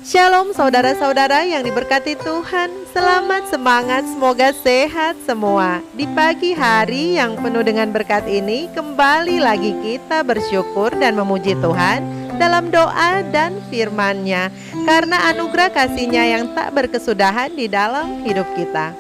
Shalom saudara-saudara yang diberkati Tuhan. Selamat semangat, semoga sehat semua. Di pagi hari yang penuh dengan berkat ini, kembali lagi kita bersyukur dan memuji Tuhan dalam doa dan firman-Nya, karena anugerah kasih-Nya yang tak berkesudahan di dalam hidup kita.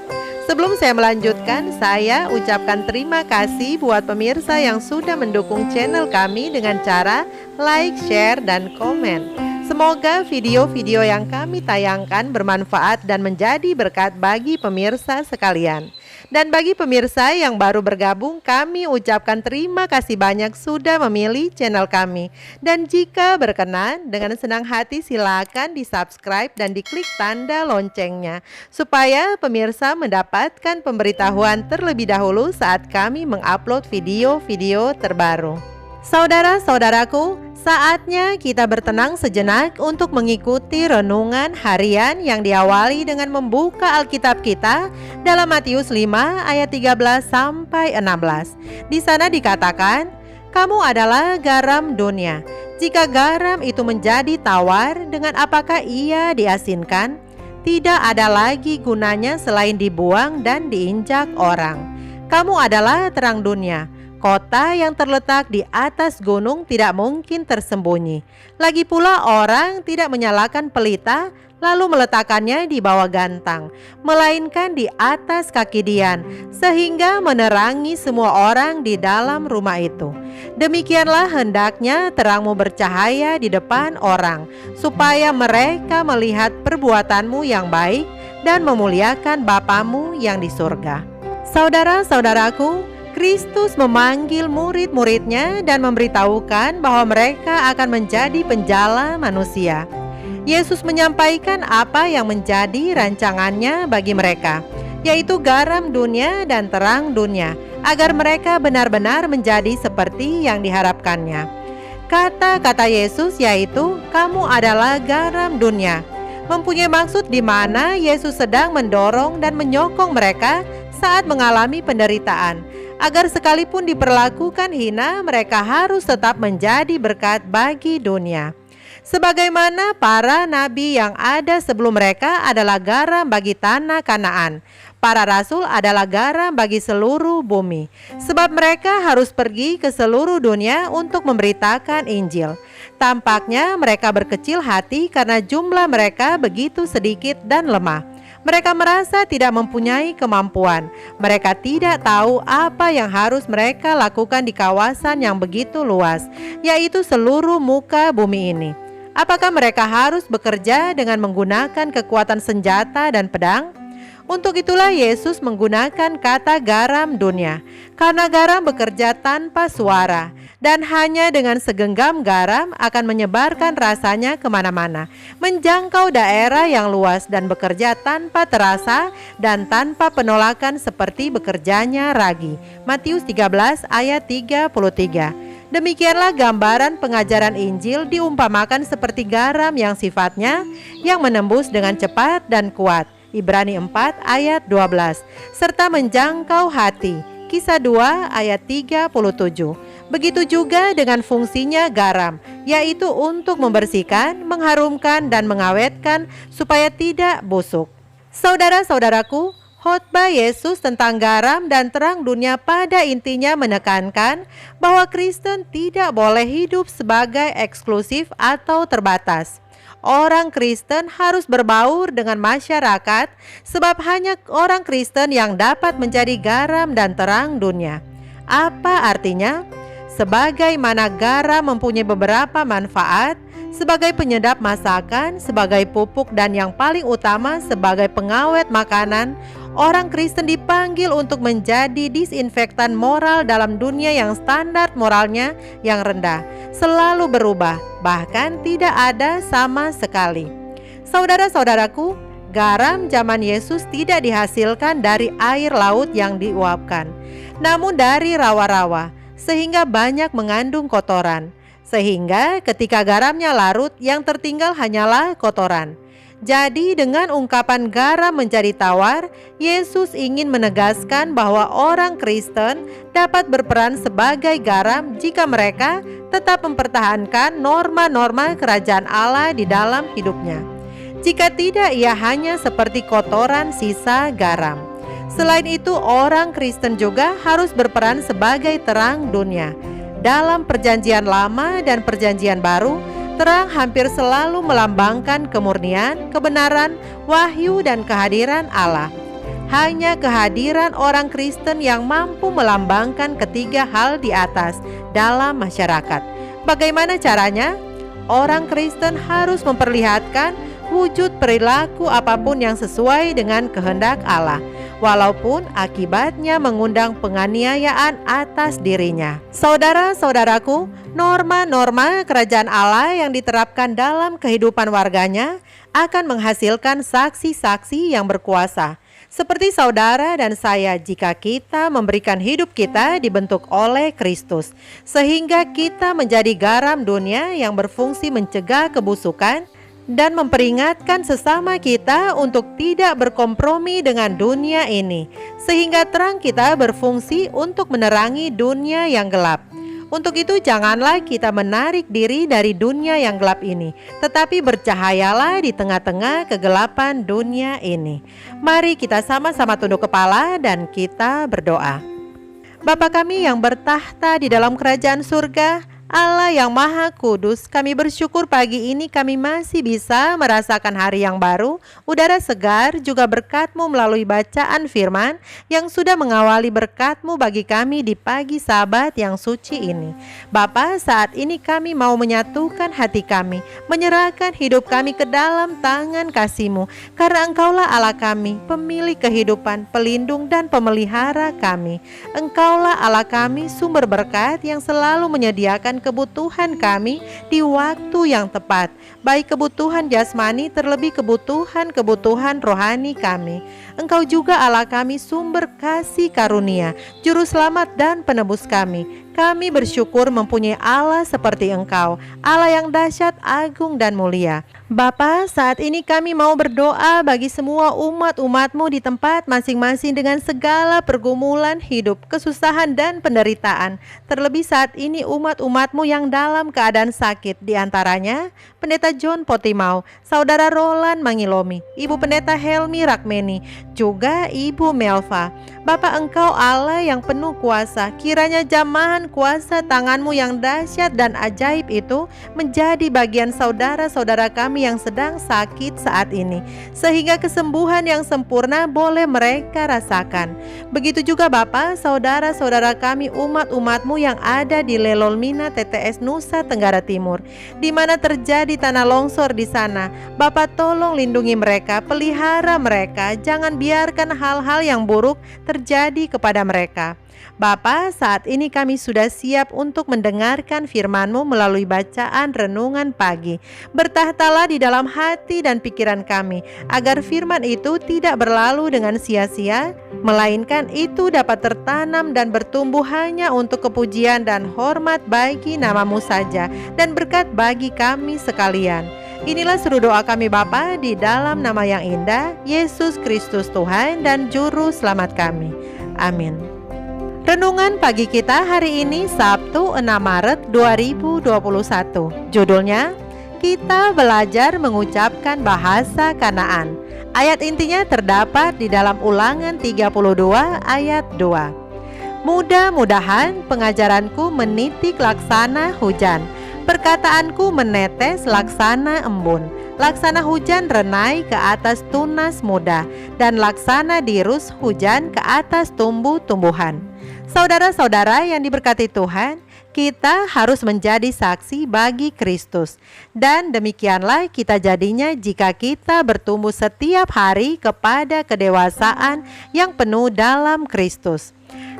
Sebelum saya melanjutkan, saya ucapkan terima kasih buat pemirsa yang sudah mendukung channel kami dengan cara like, share, dan komen. Semoga video-video yang kami tayangkan bermanfaat dan menjadi berkat bagi pemirsa sekalian. Dan bagi pemirsa yang baru bergabung, kami ucapkan terima kasih banyak sudah memilih channel kami. Dan jika berkenan, dengan senang hati silakan di-subscribe dan diklik tanda loncengnya, supaya pemirsa mendapatkan pemberitahuan terlebih dahulu saat kami mengupload video-video terbaru. Saudara-saudaraku, saatnya kita bertenang sejenak untuk mengikuti renungan harian yang diawali dengan membuka Alkitab kita dalam Matius 5 ayat 13 sampai 16. Di sana dikatakan, "Kamu adalah garam dunia. Jika garam itu menjadi tawar, dengan apakah ia diasinkan? Tidak ada lagi gunanya selain dibuang dan diinjak orang. Kamu adalah terang dunia. Kota yang terletak di atas gunung tidak mungkin tersembunyi. Lagi pula orang tidak menyalakan pelita lalu meletakkannya di bawah gantang, melainkan di atas kaki dian, sehingga menerangi semua orang di dalam rumah itu. Demikianlah hendaknya terangmu bercahaya di depan orang, supaya mereka melihat perbuatanmu yang baik dan memuliakan Bapamu yang di surga." Saudara-saudaraku, Kristus memanggil murid-muridnya dan memberitahukan bahwa mereka akan menjadi penjala manusia. Yesus menyampaikan apa yang menjadi rancangannya bagi mereka, yaitu garam dunia dan terang dunia, agar mereka benar-benar menjadi seperti yang diharapkannya. Kata-kata Yesus yaitu, "Kamu adalah garam dunia," mempunyai maksud di mana Yesus sedang mendorong dan menyokong mereka saat mengalami penderitaan, agar sekalipun diperlakukan hina, mereka harus tetap menjadi berkat bagi dunia. Sebagaimana para nabi yang ada sebelum mereka adalah garam bagi tanah Kanaan, para rasul adalah garam bagi seluruh bumi, sebab mereka harus pergi ke seluruh dunia untuk memberitakan Injil. Tampaknya mereka berkecil hati karena jumlah mereka begitu sedikit dan lemah. Mereka merasa tidak mempunyai kemampuan. Mereka tidak tahu apa yang harus mereka lakukan di kawasan yang begitu luas, yaitu seluruh muka bumi ini. Apakah mereka harus bekerja dengan menggunakan kekuatan senjata dan pedang? Untuk itulah Yesus menggunakan kata garam dunia, karena garam bekerja tanpa suara, dan hanya dengan segenggam garam akan menyebarkan rasanya kemana-mana, menjangkau daerah yang luas dan bekerja tanpa terasa dan tanpa penolakan seperti bekerjanya ragi. Matius 13 ayat 33. Demikianlah gambaran pengajaran Injil diumpamakan seperti garam yang sifatnya yang menembus dengan cepat dan kuat. Ibrani 4 ayat 12, serta menjangkau hati. Kisah 2 ayat 37. Begitu juga dengan fungsinya garam, yaitu untuk membersihkan, mengharumkan, dan mengawetkan supaya tidak busuk. Saudara-saudaraku, khotbah Yesus tentang garam dan terang dunia pada intinya menekankan bahwa Kristen tidak boleh hidup sebagai eksklusif atau terbatas. Orang Kristen harus berbaur dengan masyarakat, sebab hanya orang Kristen yang dapat menjadi garam dan terang dunia. Apa artinya? Sebagaimana garam mempunyai beberapa manfaat, sebagai penyedap masakan, sebagai pupuk, dan yang paling utama sebagai pengawet makanan, orang Kristen dipanggil untuk menjadi disinfektan moral dalam dunia yang standar moralnya yang rendah, selalu berubah, bahkan tidak ada sama sekali. Saudara-saudaraku, garam zaman Yesus tidak dihasilkan dari air laut yang diuapkan, namun dari rawa-rawa, sehingga banyak mengandung kotoran. Sehingga ketika garamnya larut, yang tertinggal hanyalah kotoran. Jadi dengan ungkapan garam menjadi tawar, Yesus ingin menegaskan bahwa orang Kristen dapat berperan sebagai garam jika mereka tetap mempertahankan norma-norma kerajaan Allah di dalam hidupnya. Jika tidak, ia hanya seperti kotoran sisa garam. Selain itu, orang Kristen juga harus berperan sebagai terang dunia. Dalam Perjanjian Lama dan Perjanjian Baru, terang hampir selalu melambangkan kemurnian, kebenaran, wahyu, dan kehadiran Allah. Hanya kehadiran orang Kristen yang mampu melambangkan ketiga hal di atas dalam masyarakat. Bagaimana caranya? Orang Kristen harus memperlihatkan wujud perilaku apapun yang sesuai dengan kehendak Allah, walaupun akibatnya mengundang penganiayaan atas dirinya. Saudara-saudaraku, norma-norma kerajaan Allah yang diterapkan dalam kehidupan warganya akan menghasilkan saksi-saksi yang berkuasa. Seperti saudara dan saya, jika kita memberikan hidup kita dibentuk oleh Kristus, sehingga kita menjadi garam dunia yang berfungsi mencegah kebusukan dan memperingatkan sesama kita untuk tidak berkompromi dengan dunia ini, sehingga terang kita berfungsi untuk menerangi dunia yang gelap. Untuk itu janganlah kita menarik diri dari dunia yang gelap ini, tetapi bercahayalah di tengah-tengah kegelapan dunia ini. Mari kita sama-sama tunduk kepala dan kita berdoa. Bapa kami yang bertahta di dalam kerajaan surga, Allah yang Maha Kudus, kami bersyukur pagi ini kami masih bisa merasakan hari yang baru, udara segar, juga berkat-Mu melalui bacaan firman yang sudah mengawali berkat-Mu bagi kami di pagi Sabat yang suci ini. Bapa, saat ini kami mau menyatukan hati kami, menyerahkan hidup kami ke dalam tangan kasih-Mu, karena Engkaulah Allah kami, pemilik kehidupan, pelindung dan pemelihara kami. Engkaulah Allah kami, sumber berkat yang selalu menyediakan kebutuhan kami di waktu yang tepat, baik kebutuhan jasmani terlebih kebutuhan rohani kami. Engkau juga Allah kami, sumber kasih karunia, juru selamat dan penebus kami. Kami bersyukur mempunyai Allah seperti Engkau, Allah yang dahsyat, agung dan mulia. Bapa, saat ini kami mau berdoa bagi semua umat-umat-Mu di tempat masing-masing dengan segala pergumulan hidup, kesusahan dan penderitaan. Terlebih saat ini umat-umat-Mu yang dalam keadaan sakit, di antaranya Pendeta John Potimau, Saudara Roland Mangilomi, Ibu Pendeta Helmi Rakmeni, juga Ibu Melva. Bapa, Engkau Allah yang penuh kuasa, kiranya jamahan kuasa tangan-Mu yang dahsyat dan ajaib itu menjadi bagian saudara-saudara kami yang sedang sakit saat ini, sehingga kesembuhan yang sempurna boleh mereka rasakan. Begitu juga Bapa, saudara-saudara kami umat-umat-Mu yang ada di Lelolmina TTS Nusa Tenggara Timur, di mana terjadi tanah longsor di sana. Bapa, tolong lindungi mereka, pelihara mereka, jangan biarkan hal-hal yang buruk terjadi kepada mereka. Bapa, saat ini kami sudah siap untuk mendengarkan firman-Mu melalui bacaan renungan pagi. Bertahtalah di dalam hati dan pikiran kami, agar firman itu tidak berlalu dengan sia-sia, melainkan itu dapat tertanam dan bertumbuh hanya untuk kepujian dan hormat bagi nama-Mu saja, dan berkat bagi kami sekalian. Inilah seru doa kami Bapa, di dalam nama yang indah, Yesus Kristus Tuhan dan Juru Selamat kami. Amin. Renungan pagi kita hari ini Sabtu 6 Maret 2021. Judulnya, kita belajar mengucapkan bahasa Kanaan. Ayat intinya terdapat di dalam Ulangan 32 ayat 2. Mudah-mudahan pengajaranku menitik laksana hujan, perkataanku menetes laksana embun. Laksana hujan renai ke atas tunas muda, dan laksana dirus hujan ke atas tumbuh-tumbuhan. Saudara-saudara yang diberkati Tuhan, kita harus menjadi saksi bagi Kristus. Dan demikianlah kita jadinya jika kita bertumbuh setiap hari kepada kedewasaan yang penuh dalam Kristus.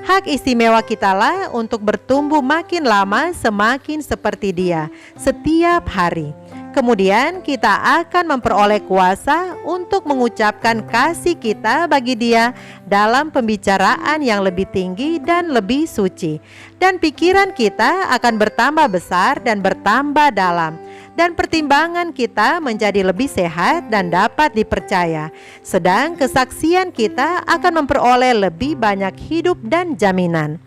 Hak istimewa kitalah untuk bertumbuh makin lama semakin seperti Dia setiap hari. Kemudian kita akan memperoleh kuasa untuk mengucapkan kasih kita bagi Dia dalam pembicaraan yang lebih tinggi dan lebih suci. Dan pikiran kita akan bertambah besar dan bertambah dalam. Dan pertimbangan kita menjadi lebih sehat dan dapat dipercaya. Sedang kesaksian kita akan memperoleh lebih banyak hidup dan jaminan.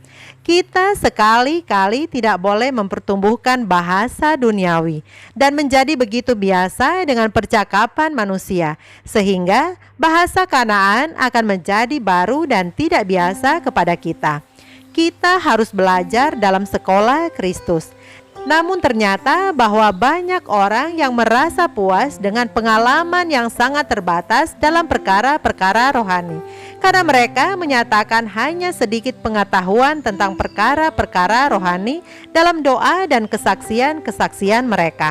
Kita sekali-kali tidak boleh mempertumbuhkan bahasa duniawi dan menjadi begitu biasa dengan percakapan manusia, sehingga bahasa Kanaan akan menjadi baru dan tidak biasa kepada kita. Kita harus belajar dalam sekolah Kristus. Namun ternyata bahwa banyak orang yang merasa puas dengan pengalaman yang sangat terbatas dalam perkara-perkara rohani, karena mereka menyatakan hanya sedikit pengetahuan tentang perkara-perkara rohani dalam doa dan kesaksian-kesaksian mereka.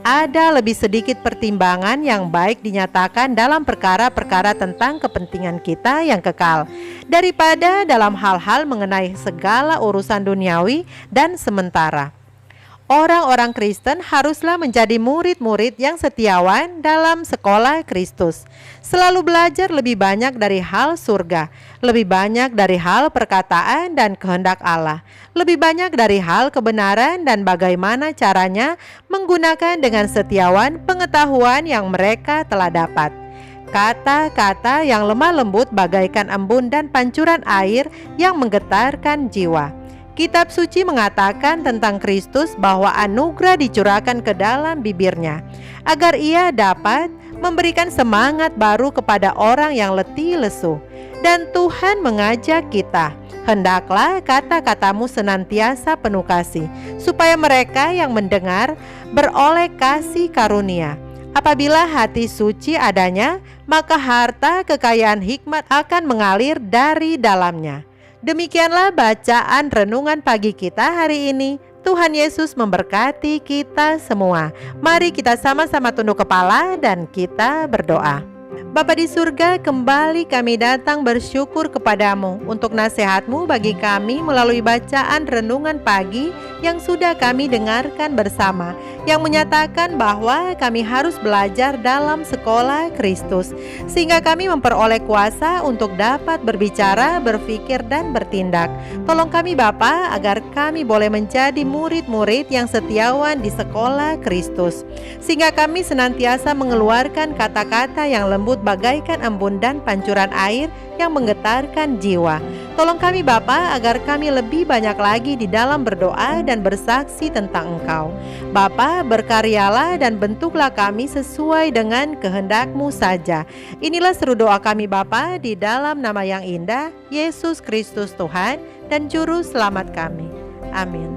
Ada lebih sedikit pertimbangan yang baik dinyatakan dalam perkara-perkara tentang kepentingan kita yang kekal, daripada dalam hal-hal mengenai segala urusan duniawi dan sementara. Orang-orang Kristen haruslah menjadi murid-murid yang setiawan dalam sekolah Kristus. Selalu belajar lebih banyak dari hal surga, lebih banyak dari hal perkataan dan kehendak Allah, lebih banyak dari hal kebenaran dan bagaimana caranya menggunakan dengan setiawan pengetahuan yang mereka telah dapat. Kata-kata yang lemah lembut bagaikan embun dan pancuran air yang menggetarkan jiwa. Kitab suci mengatakan tentang Kristus bahwa anugerah dicurahkan ke dalam bibirnya, agar ia dapat memberikan semangat baru kepada orang yang letih lesu. Dan Tuhan mengajak kita, hendaklah kata-katamu senantiasa penuh kasih, supaya mereka yang mendengar beroleh kasih karunia. Apabila hati suci adanya, maka harta kekayaan hikmat akan mengalir dari dalamnya. Demikianlah bacaan renungan pagi kita hari ini. Tuhan Yesus memberkati kita semua. Mari kita sama-sama tunduk kepala dan kita berdoa. Bapa di surga, kembali kami datang bersyukur kepadamu untuk nasihat-Mu bagi kami melalui bacaan renungan pagi yang sudah kami dengarkan bersama, yang menyatakan bahwa kami harus belajar dalam sekolah Kristus, sehingga kami memperoleh kuasa untuk dapat berbicara, berpikir, dan bertindak. Tolong kami Bapa, agar kami boleh menjadi murid-murid yang setiawan di sekolah Kristus, sehingga kami senantiasa mengeluarkan kata-kata yang lembut bagaikan embun dan pancuran air yang menggetarkan jiwa. Tolong kami Bapa, agar kami lebih banyak lagi di dalam berdoa dan bersaksi tentang Engkau. Bapa, berkaryalah dan bentuklah kami sesuai dengan kehendak-Mu saja. Inilah seru doa kami Bapa, di dalam nama yang indah, Yesus Kristus Tuhan dan Juru Selamat kami. Amin.